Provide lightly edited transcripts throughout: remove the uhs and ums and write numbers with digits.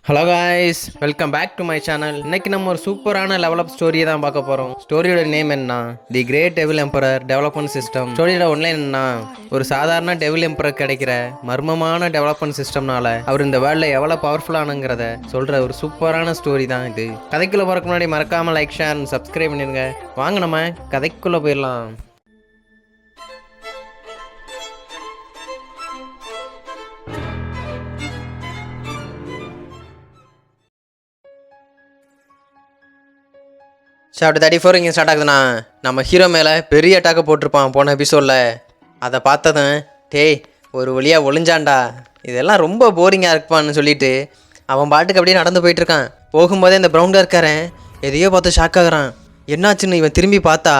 Hello guys, welcome back to my channel. இன்னைக்கு நம்ம ஒரு சூப்பரான லெவல் அப் ஸ்டோரியை தான் பார்க்க போகிறோம். ஸ்டோரியோட நேம் என்ன? The great devil emperor development system. ஸ்டோரியோட ஒன்லைன் என்ன? ஒரு சாதாரண டெவில் எம்பரர் கிடைக்கிற மர்மமான டெவலப்மெண்ட் சிஸ்டம்னால அவர் இந்த வேர்ல்டில் எவ்வளோ பவர்ஃபுல்லானுங்கிறத சொல்கிற ஒரு சூப்பரான ஸ்டோரி தான் இது. கதைக்குள்ளே போகிறக்கு முன்னாடி மறக்காமல் லைக், ஷேர் அண்ட் சப்ஸ்கிரைப் பண்ணிடுங்க. வாங்க நம்ம கதைக்குள்ளே போயிடலாம். சாப்டர் 34 இங்கே ஸ்டார்ட் ஆகுதுண்ணா. நம்ம ஹீரோ மேலே பெரிய அட்டாக்கை போட்டிருப்பான் போன எபிசோடில். அதை பார்த்ததும் டேய் ஒரு வழியாக ஒளிஞ்சான்டா, இதெல்லாம் ரொம்ப போரிங்காக இருப்பான்னு சொல்லிட்டு அவன் பாட்டுக்கு அப்படியே நடந்து போயிட்டுருக்கான். போகும்போதே இந்த ப்ரௌண்டாக இருக்காரன் எதையோ பார்த்து ஷாக் ஆகுறான். என்னாச்சுன்னு இவன் திரும்பி பார்த்தா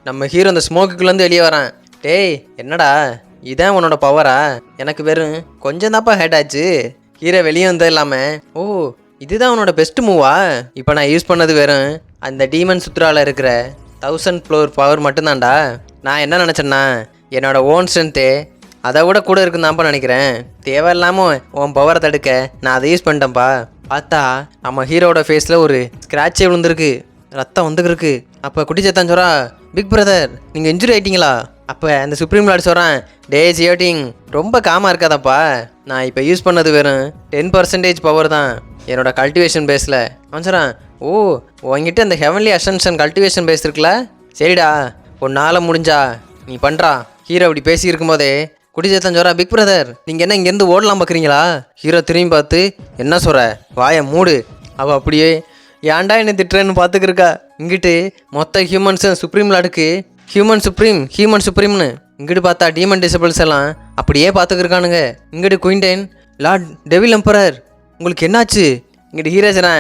நம்ம ஹீரோ அந்த ஸ்மோக்குக்குள்ளேருந்து வெளியே வரான். டேய் என்னடா இதான் உன்னோட பவரா? எனக்கு வெறும் கொஞ்சம் தான்ப்பா ஹேட் ஆச்சு. ஹீரோ வெளியே வந்தது இல்லாமல் ஓ இதுதான் உன்னோட பெஸ்ட் மூவா? இப்போ நான் யூஸ் பண்ணது வெறும் அந்த டீமன் சுத்ராவில் இருக்கிற 1000 ஃப்ளோர் பவர் மட்டும்தான்டா. நான் என்ன நினச்சேன்னா என்னோட ஓன் ஸ்ட்ரென்த்து அதை விட கூட இருக்குன்னு நினைக்கிறேன். தேவையில்லாமல் உன் பவரை தடுக்க நான் அதை யூஸ் பண்ணிட்டேன்ப்பா. பார்த்தா நம்ம ஹீரோட ஃபேஸில் ஒரு ஸ்க்ராட்சே விழுந்துருக்கு, ரத்தம் வந்துருக்கு. அப்போ குட்டிச்சத்தான் சொல்கிறா, பிக் பிரதர் நீங்கள் இன்ஜுரி ஆகிட்டீங்களா? அப்போ அந்த சுப்ரீம் லார்ட் சொல்கிறேன், டே ஜியோட்டிங் ரொம்ப காமாக இருக்காதப்பா. நான் இப்போ யூஸ் பண்ணது வெறும் 10% பவர் தான் என்னோட கல்டிவேஷன் பேஸில். அவன் சொல்கிறான், ஓ உங்ககிட்ட அந்த ஹெவன்லி அசன்ஷன் கல்டிவேஷன் பேஸ் இருக்குல்ல, சரிடா உன்னால் முடிஞ்சா நீ பண்ணுறா. ஹீரோ அப்படி பேசி இருக்கும்போதே குடிச்சேத்தன் சொல்கிறா, பிக் பிரதர் நீங்கள் என்ன இங்கேருந்து ஓடலாம் பார்க்குறீங்களா? ஹீரோ திரும்பி பார்த்து, என்ன சொல்கிற, வாயை மூடு. அவள் அப்படியே ஏன்டா என்னை திட்டுறேன்னு பார்த்துக்கிருக்கா. இங்கிட்டு மொத்த ஹியூமன்ஸும் சுப்ரீம் லார்டுக்கு ஹியூமன் சுப்ரீம்னு, இங்கிட்டு பார்த்தா டீமன் டிசபிள்ஸ் எல்லாம் அப்படியே பார்த்துக்கிருக்கானுங்க. இங்கிட்டு குயின்டைன் லார்ட் டெவில் எம்பரர் உங்களுக்கு என்னாச்சு? இங்கிட்டு ஹீரோஜனா,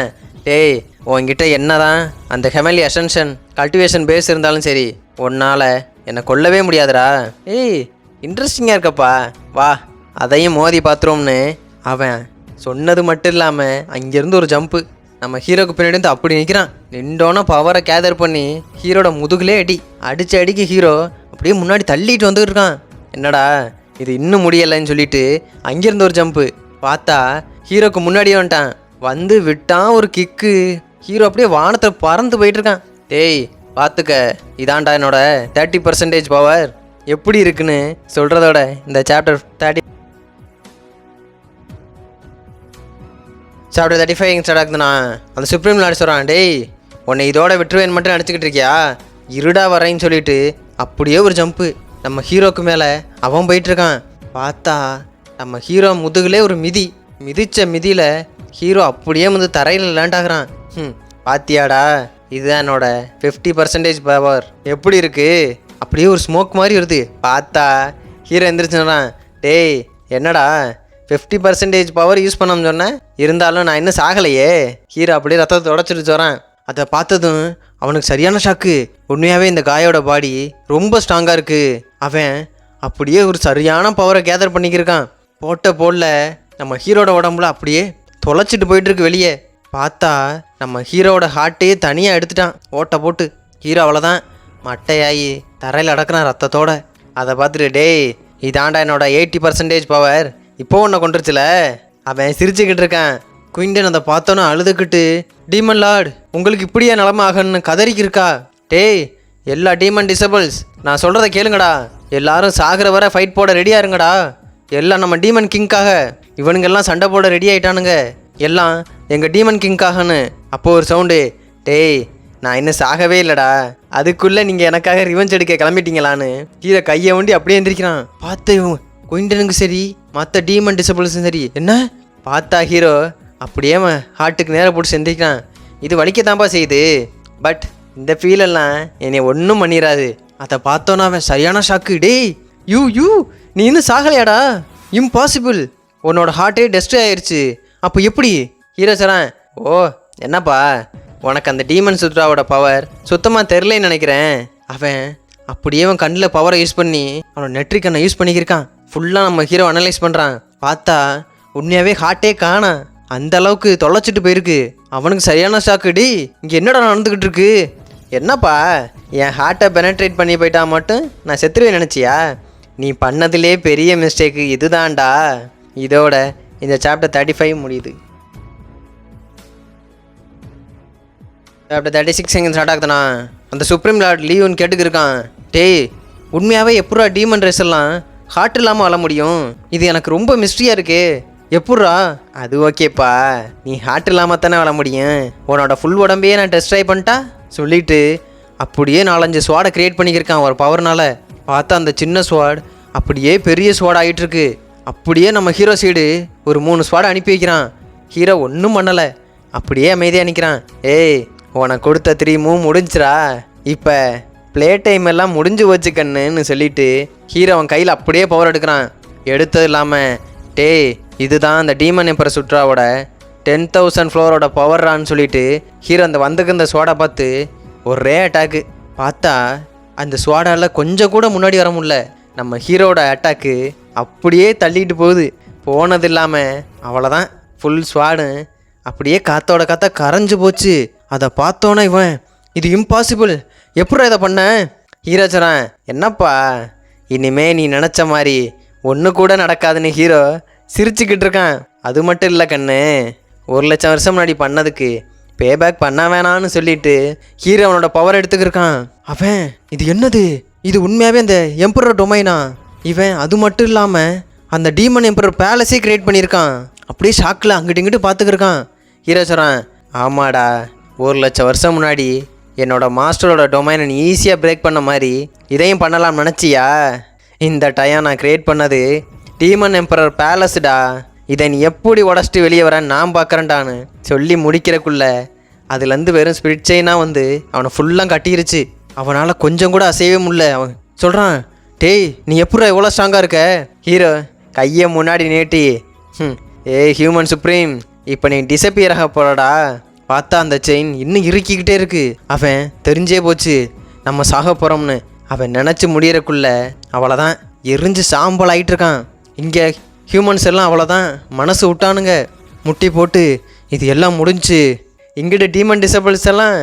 டேய் உங்ககிட்ட என்ன தான் அந்த ஹெவன்லி அசன்ஷன் கல்டிவேஷன் பேஸ் இருந்தாலும் சரி உன்னால் என்னை கொல்லவே முடியாதுடா. ஏய் இன்ட்ரெஸ்டிங்காக இருக்கப்பா, வா அதையும் மோதி பார்த்துருவோம்னு அவன் சொன்னது மட்டும் இல்லாமல் அங்கேருந்து ஒரு ஜம்ப்பு நம்ம ஹீரோக்கு பின்னாடி வந்து அப்படி நிற்கிறான். நின்றோன்னா பவரை கேதர் பண்ணி ஹீரோட முதுகுலே அடித்த அடிக்கு ஹீரோ அப்படியே முன்னாடி தள்ளிட்டு வந்துட்டு இருக்கான். என்னடா இது இன்னும் முடியலைன்னு சொல்லிட்டு அங்கேருந்து ஒரு ஜம்ப்பு. பார்த்தா ஹீரோக்கு முன்னாடியே வந்துட்டான். வந்து விட்டான் ஒரு கிக்கு. ஹீரோ அப்படியே வானத்தில் பறந்து போயிட்டுருக்கான். டேய் பார்த்துக்க, இதான்டா என்னோட 30% பவர். எப்படி இருக்குன்னு சொல்கிறதோட இந்த சாப்டர் 35 ஸ்டார்ட் ஆகுதுண்ணா. அந்த சுப்ரீம் லார்ட் சொல்கிறான், டேய் உன்னை இதோட விட்டுருவேன் மட்டும் நினச்சிக்கிட்டு இருக்கியா? இருடா வரேன்னு சொல்லிட்டு அப்படியே ஒரு ஜம்ப்பு நம்ம ஹீரோக்கு மேலே அவன் போயிட்டுருக்கான். பார்த்தா நம்ம ஹீரோ முதுகுலே ஒரு மிதித்த மிதியில் ஹீரோ அப்படியே வந்து தரையில் லேண்ட் ஆகுறான். பாத்தியாடா இதுதான் என்னோட 50% பவர். எப்படி இருக்கு? அப்படியே ஒரு ஸ்மோக் மாதிரி வருது. பார்த்தா ஹீரோ எந்திரிச்சுறான், டேய் என்னடா 50% பவர் யூஸ் பண்ணோம்னு சொன்னேன், இருந்தாலும் நான் இன்னும் சாகலையே. ஹீரோ அப்படியே ரத்தத்தை உடச்சிட்டு சொல்கிறான். அதை பார்த்ததும் அவனுக்கு சரியான ஷாக்கு. உண்மையாகவே இந்த காயோட பாடி ரொம்ப ஸ்ட்ராங்காக இருக்குது. அவன் அப்படியே ஒரு சரியான பவரை கேதர் பண்ணிக்கிருக்கான். போடல நம்ம ஹீரோட உடம்புல அப்படியே தொலைச்சிட்டு போயிட்டுருக்கு வெளியே. பார்த்தா நம்ம ஹீரோவோட ஹார்ட்டையே தனியாக எடுத்துட்டான் ஓட்டை போட்டு. ஹீரோ அவ்வளோதான் மட்டையாகி தரையில் அடக்குறான் ரத்தத்தோட. அதை பார்த்துட்டு, டேய் இதாண்டா என்னோட 80% பவர், இப்போ ஒன்றை கொண்டுருச்சுல. அவன் சிரிச்சுக்கிட்டு இருக்கான். குயின்டன் அதை பார்த்தோன்னு அழுதுகிட்டு, டீமன் லார்ட் உங்களுக்கு இப்படியே நிலமை ஆகணும்னு கதறிக்கிருக்கா. டேய் எல்லா டீமன் டிசபிள்ஸ் நான் சொல்கிறத கேளுங்கடா, எல்லாரும் சாகிற வரை ஃபைட் போட ரெடியாக இருங்கடா. எல்லாம் நம்ம டீமன் கிங்காக. இவனுங்கெல்லாம் சண்டை போட ரெடி ஆகிட்டானுங்க, எல்லாம் எங்கள் டீமன் கிங்காகன்னு. அப்போது ஒரு சவுண்டு, டேய் நான் இன்னும் சாகவே இல்லைடா, அதுக்குள்ளே நீங்கள் எனக்காக ரிவெஞ்ச் எடுக்க கிளம்பிட்டீங்களான்னு. ஹீரோ கையை வண்டி அப்படியே எந்திரிக்கிறான். பார்த்து குயின்டனுக்கு சரி மற்ற டீமன் டிசபிள்ஸும் சரி என்ன பார்த்தா ஹீரோ அப்படியே ஹார்ட்டுக்கு நேரம் போட்டு செந்திரிக்கிறான். இது வலிக்கத்தான்ப்பா செய்யுது, பட் இந்த ஃபீலெல்லாம் என்னை ஒன்றும் பண்ணிடாது. அதை பார்த்தோன்னா அவன் சரியான ஷாக்கு. டேய் யூ நீ இன்னும் சாகலையாடா? இம்பாசிபிள், உன்னோட ஹார்ட்டே டெஸ்ட்ரே ஆயிடுச்சு. அப்போ எப்படி? ஹீரோ சொல்கிறான், ஓ என்னப்பா உனக்கு அந்த டீமன் சுத்ராவோட பவர் சுத்தமாக தெரிலன்னு நினைக்கிறேன். அவன் அப்படியே அவன் கண்ணில் பவரை யூஸ் பண்ணி அவனோட நெட்ரிக்கனை யூஸ் பண்ணிக்கிருக்கான். ஃபுல்லாக நம்ம ஹீரோ அனலைஸ் பண்ணுறான். பார்த்தா உண்மையாகவே ஹார்ட்டே காணா, அந்த அளவுக்கு தொலைச்சிட்டு போயிருக்கு. அவனுக்கு சரியான ஷாக்கு. டி இங்கே என்னடா நடந்துக்கிட்டு இருக்கு? என்னப்பா என் ஹார்ட்டை பெனட்ரேட் பண்ணி போயிட்டா மட்டும் நான் செத்துருவேன் நினச்சியா? நீ பண்ணதிலே பெரிய மிஸ்டேக்கு இதுதான்டா. இதோட இந்த சாப்டர் 35 முடியுது. சாப்டர் 36 எங்கே ஸ்டார்ட் ஆகுதுண்ணா அந்த சுப்ரீம் லார்ட் லீவுன்னு கேட்டுக்கு இருக்கான். டேய் உண்மையாகவே எப்பட்றா டீமன் ரேஸ் எல்லாம் ஹார்ட் இல்லாமல் வளர முடியும்? இது எனக்கு ரொம்ப மிஸ்ட்ரியாக இருக்கே. எப்பட்றா? அது ஓகேப்பா, நீ ஹார்ட் இல்லாமல் தானே வளர முடியும். உன்னோட ஃபுல் உடம்பையே நான் டெஸ்ட் ட்ரை பண்ணிட்டா சொல்லிட்டு அப்படியே 4-5 ஸ்வாடை க்ரியேட் பண்ணிக்கிருக்கான் ஒரு பவர்னால். பார்த்தா அந்த சின்ன ஸ்வாட் அப்படியே பெரிய ஸ்வாட் ஆகிட்டுருக்கு. அப்படியே நம்ம ஹீரோ சைடு ஒரு 3 ஸ்வாடை அனுப்பி வைக்கிறான். ஹீரோ ஒன்றும் பண்ணலை, அப்படியே அமைதியாக நிற்கிறான். ஏய் உனக்கு கொடுத்த 3 மூவ் முடிஞ்சிரா, இப்போ ப்ளே டைம் எல்லாம் முடிஞ்சு போச்சு கண்ணுன்னு சொல்லிட்டு ஹீரோ அவன் கையில் அப்படியே பவர் எடுக்கிறான். எடுத்தது இல்லாமல் டேய் இதுதான் அந்த டீமன் எம்பரர் சுட்ராவோட 10,000 ஃப்ளோரோட பவர்றான்னு சொல்லிட்டு ஹீரோ அந்த வந்துக்கு இந்த ஸ்வாடை பார்த்து ஒரே அட்டாக்கு. பார்த்தா அந்த ஸ்வாடால் கொஞ்சம் கூட முன்னாடி வர முடியல. நம்ம ஹீரோட அட்டாக்கு அப்படியே தள்ளிட்டு போகுது. போனது இல்லாமல் அவ்வளோதான், ஃபுல் ஸ்வாடு அப்படியே காற்றோட காற்ற கரைஞ்சி போச்சு. அதை பார்த்தோன்னே இவன் இது இம்பாசிபிள், எப்படா இதை பண்ண? ஹீரோ சொல்கிறான், என்னப்பா இனிமே நீ நினச்ச மாதிரி ஒன்று கூட நடக்காதுன்னு ஹீரோ சிரிச்சுக்கிட்டு இருக்கான். அது மட்டும் இல்லை கண்ணு, 1,00,000 வருஷம் முன்னாடி பண்ணதுக்கு பேபேக் பண்ண வேணான்னு சொல்லிட்டு ஹீரோ அவனோட பவர் எடுத்துக்கிருக்கான். அவன் இது என்னது, இது உண்மையாகவே அந்த எம்பரர் டொமைனா? இவன் அது மட்டும் இல்லாமல் அந்த டீமன் எம்பரர் பேலஸே கிரியேட் பண்ணியிருக்கான். அப்படியே ஷாக்கில் அங்கிட்டு இங்கிட்டு பார்த்துக்கிருக்கான். ஹீரோ சொல்கிறான், ஆமாடா 1,00,000 வருஷம் முன்னாடி என்னோட மாஸ்டரோட டொமைனை நீ ஈஸியாக பிரேக் பண்ண மாதிரி இதையும் பண்ணலாம்னு நினச்சியா? இந்த டயம் நான் கிரியேட் பண்ணது டீமன் எம்பரர் பேலஸ்டா, இதை நீ எப்படி உடச்சிட்டு வெளியே வரேன்னு நான் பார்க்குறேன்டான்னு சொல்லி முடிக்கிறக்குள்ள அதுலேருந்து வெறும் ஸ்பிரிட் செயினாக வந்து அவனை ஃபுல்லாக கட்டிருச்சு. அவனால் கொஞ்சம் கூட அசையவே முடியல. அவன் சொல்கிறான், டேய் நீ எப்படா எவ்வளோ ஸ்ட்ராங்காக இருக்க? ஹீரோ கையை முன்னாடி நீட்டி, ஏய் ஹியூமன் சுப்ரீம் இப்போ நீ டிசப்பியர் ஆக போகிறடா. பார்த்தா அந்த செயின் இன்னும் இறுக்கிக்கிட்டே இருக்கு. அவன் தெரிஞ்சே போச்சு நம்ம சாக போகிறோம்னு. அவன் நினச்சி முடியறக்குள்ள அவ்வளோதான் எரிஞ்சு சாம்பல் ஆகிட்டு இருக்கான். இங்கே ஹியூமன்ஸ் எல்லாம் அவ்வளோதான் மனசு விட்டானுங்க, முட்டி போட்டு இது எல்லாம் முடிஞ்சு. இங்கிட்ட டீமன் டிசபிள்ஸ் எல்லாம்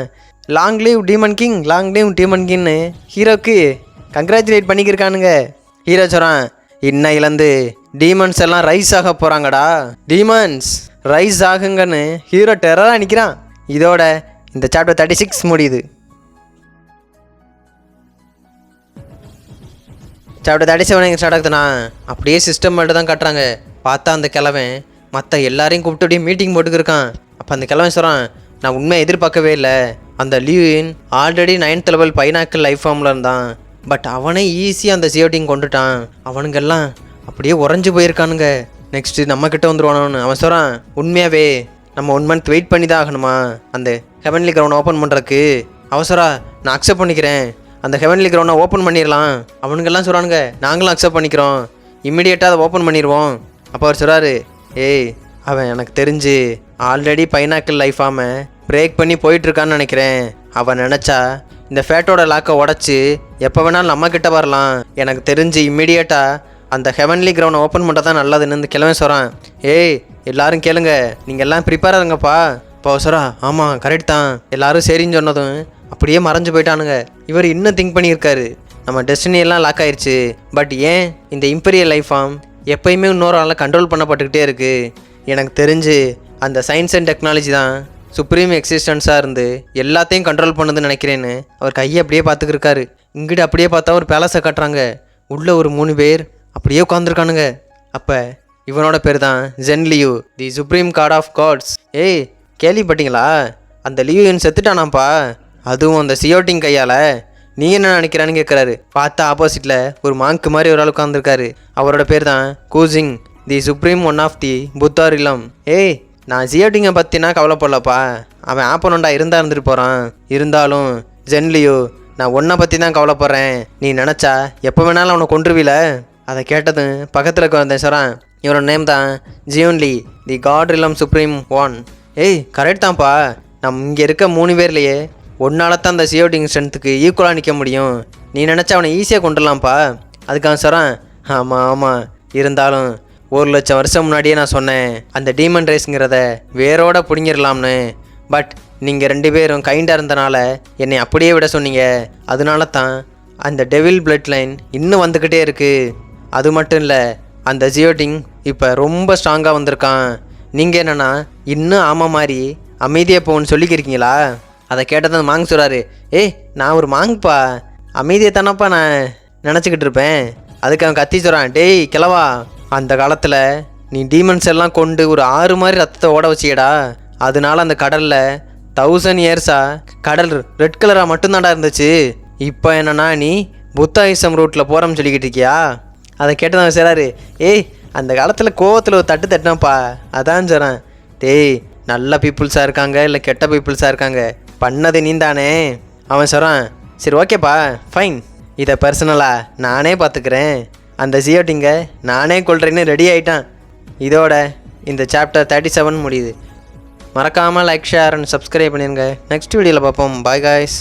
long live demon king, long live demon கிங்னு ஹீரோக்கு கங்க்ராச்சுலேட் பண்ணிக்கிருக்கானுங்க. ஹீரோ சொல்கிறான், இன்னையிலேருந்து டீமன்ஸ் எல்லாம் ரைஸ் ஆக போகிறாங்கடா, டீமன்ஸ் ரைஸ் ஆகுங்கன்னு ஹீரோ டெரராக நிற்கிறான். இதோட இந்த சாப்டர் 36 முடியுது. சாப்டர் 37 எங்கே ஸ்டார்ட் ஆகுதுண்ணா அப்படியே சிஸ்டம் மட்டும் தான் காட்டுறாங்க. பார்த்தா அந்த கிழவன் மற்ற எல்லாரையும் கூப்பிட்டு அப்படியே மீட்டிங் போட்டுக்கிருக்கான். அப்போ அந்த கிழவன் சொல்கிறான், நான் உண்மையை எதிர்பார்க்கவே இல்லை. அந்த லீவின் ஆல்ரெடி 9th லெவல் பைனாக்கிள் லைஃப் ஃபார்மில் இருந்தான். பட் அவனே ஈஸியாக அந்த சியோட்டிங் கொண்டுட்டான். அவனுங்கெல்லாம் அப்படியே உறைஞ்சி போயிருக்கானுங்க. நெக்ஸ்ட்டு நம்மக்கிட்ட வந்துடுவானு அவன் சொல்கிறான், உண்மையாகவே நம்ம 1 மந்த் வெயிட் பண்ணி தான் ஆகணுமா அந்த ஹெவன்லி கிரவுண்ட் ஓப்பன் பண்ணுறதுக்கு? அவசரா நான் அக்செப்ட் பண்ணிக்கிறேன், அந்த ஹெவன்லி கிரவுண்டை ஓப்பன் பண்ணிடலாம். அவனுங்கெல்லாம் சொல்கிறானுங்க, நாங்களும் அக்செப்ட் பண்ணிக்கிறோம், இம்மிடியேட்டாக அதை ஓப்பன் பண்ணிடுவோம். அப்போ அவர் சொல்கிறாரு, ஏய் அவன் எனக்கு தெரிஞ்சு ஆல்ரெடி பைனாக்கிள் லைஃப் ஃபார்மை பிரேக் பண்ணி போயிட்டுருக்கான்னு நினைக்கிறேன். அவன் நினச்சா இந்த ஃபேட்டோட லாக்கை உடச்சி எப்போ வேணாலும் நம்மக்கிட்ட வரலாம். எனக்கு தெரிஞ்சு இம்மிடியேட்டாக அந்த ஹெவன்லி கிரவுண்டை ஓப்பன் பண்ணுறது தான் நல்லதுன்னு இந்த கிழமை சொல்கிறான். ஏய் எல்லோரும் கேளுங்க, நீங்கள் எல்லாம் ப்ரிப்பேராக இருங்கப்பா. இப்போ சொல்கிறா, ஆமாம் கரெக்ட் தான். எல்லோரும் சரின்னு சொன்னதும் அப்படியே மறைஞ்சு போயிட்டானுங்க. இவர் இன்னும் திங்க் பண்ணியிருக்காரு, நம்ம டெஸ்டினியெல்லாம் லாக் ஆயிடுச்சு. பட் ஏன் இந்த இம்பீரியல் லைஃப் ஃபார்ம் எப்போயுமே இன்னொரு ஆளால் கண்ட்ரோல் பண்ணப்பட்டுக்கிட்டே இருக்குது? எனக்கு தெரிஞ்சு அந்த சயின்ஸ் அண்ட் டெக்னாலஜி தான் சுப்ரீம் எக்ஸிஸ்டன்ஸாக இருந்து எல்லாத்தையும் கண்ட்ரோல் பண்ணுதுன்னு நினைக்கிறேன்னு அவர் கையை அப்படியே பார்த்துக்கிருக்காரு. இங்கிட்ட அப்படியே பார்த்தா ஒரு பேலஸை காட்டுறாங்க. உள்ளே ஒரு 3 பேர் அப்படியே உட்காந்துருக்கானுங்க. அப்போ இவனோட பேர் தான் Jen Liu, the supreme god of gods. ஏய் கேள்விப்பட்டீங்களா, அந்த லியூன் செத்துட்டானாப்பா, அதுவும் அந்த சியோட்டிங் கையால். நீ என்ன நினைக்கிறான்னு கேட்குறாரு. பார்த்தா ஆப்போசிட்டில் ஒரு மாங்க்கு மாதிரி ஒரு ஆள் உட்காந்துருக்காரு. அவரோட பேர் தான் கூசிங், the supreme one of the புத்தார் இளம். ஏய் நான் சியோட்டிங்கை பற்றினா கவலைப்படலப்பா, அவன் ஆப்பனண்டா இருந்துட்டு போகிறான். இருந்தாலும் ஜென்லியோ நான் உன்னை பற்றி தான் கவலைப்படுறேன். நீ நினச்சா எப்போ வேணாலும் அவனை கொன்றுவில. அதை கேட்டதும் பக்கத்தில் வந்தேன் சொல்கிறான், இவரோட நேம் தான் ஜியோன்லி, தி காட் ரிலம் சுப்ரீம் ஒன். ஏய் கரெக்ட் தான்ப்பா, நம்ம இங்கே இருக்க 3 பேர்லையே ஒன்னால தான் அந்த சியோட்டிங் ஸ்ட்ரென்த்துக்கு ஈக்குவலாக நிற்க முடியும். நீ நினச்சா அவனை ஈஸியாக கொண்டுடலாம்ப்பா. அதுக்காக சொல்கிறான், ஆமாம் ஆமாம், இருந்தாலும் 1,00,000 வருஷம் முன்னாடியே நான் சொன்னேன் அந்த டீமன் ரேஸுங்கிறத வேரோட பிடிங்கிடலாம்னு. பட் நீங்கள் 2 பேரும் கைண்டாக இருந்தனால என்னை அப்படியே விட சொன்னீங்க. அதனால தான் அந்த டெவில் பிளட் லைன் இன்னும் வந்துக்கிட்டே இருக்குது. அது மட்டும் இல்லை, அந்த ஜியோட்டிங் இப்போ ரொம்ப ஸ்ட்ராங்காக வந்திருக்கான். நீங்கள் என்னென்னா இன்னும் ஆமாம் மாதிரி அமைதியாக போகணுன்னு சொல்லிக்கிருக்கீங்களா? அதை கேட்டது அந்த மாங்க் சொல்கிறாரு, ஏய் நான் ஒரு மாங்க்ப்பா, அமைதியை தானப்பா நான் நினச்சிக்கிட்டு இருப்பேன். அதுக்கு அவன் கத்தி சொல்கிறான், டேய் கிழவா, அந்த காலத்தில் நீ டீமன்ஸ் எல்லாம் கொண்டு ஒரு ஆறு மாதிரி ரத்தத்தை ஓட வச்சியடா, அதனால அந்த கடலில் 1000 இயர்ஸாக கடல் ரெட் கலராக மட்டும்தான்டா இருந்துச்சு. இப்போ என்னன்னா நீ புத்தாயிசம் ரூட்டில் போகிறோம்னு சொல்லிக்கிட்டு இருக்கியா? அதை கேட்டதான் சொல்கிறாரு, ஏய் அந்த காலத்தில் கோவத்தில் ஒரு தட்டு தட்டினாப்பா, அதான் சொல்கிறேன். டேய் நல்ல பீப்புள்ஸாக இருக்காங்க இல்லை கெட்ட பீப்புள்ஸாக இருக்காங்க, பண்ணது நீ தானே. அவன் சொல்கிறான், சரி ஓகேப்பா ஃபைன், இதை பர்சனலாக நானே பார்த்துக்கிறேன், அந்த ஜியோட்டிங்க நானே கொள்றேன்னு ரெடி ஆகிட்டான். இதோட இந்த சாப்டர் 37 முடியுது. மறக்காமல் லைக் ஷேர் அண்ட் சப்ஸ்கிரைப் பண்ணிடுங்க. நெக்ஸ்ட் வீடியோவில் பார்ப்போம். Bye guys.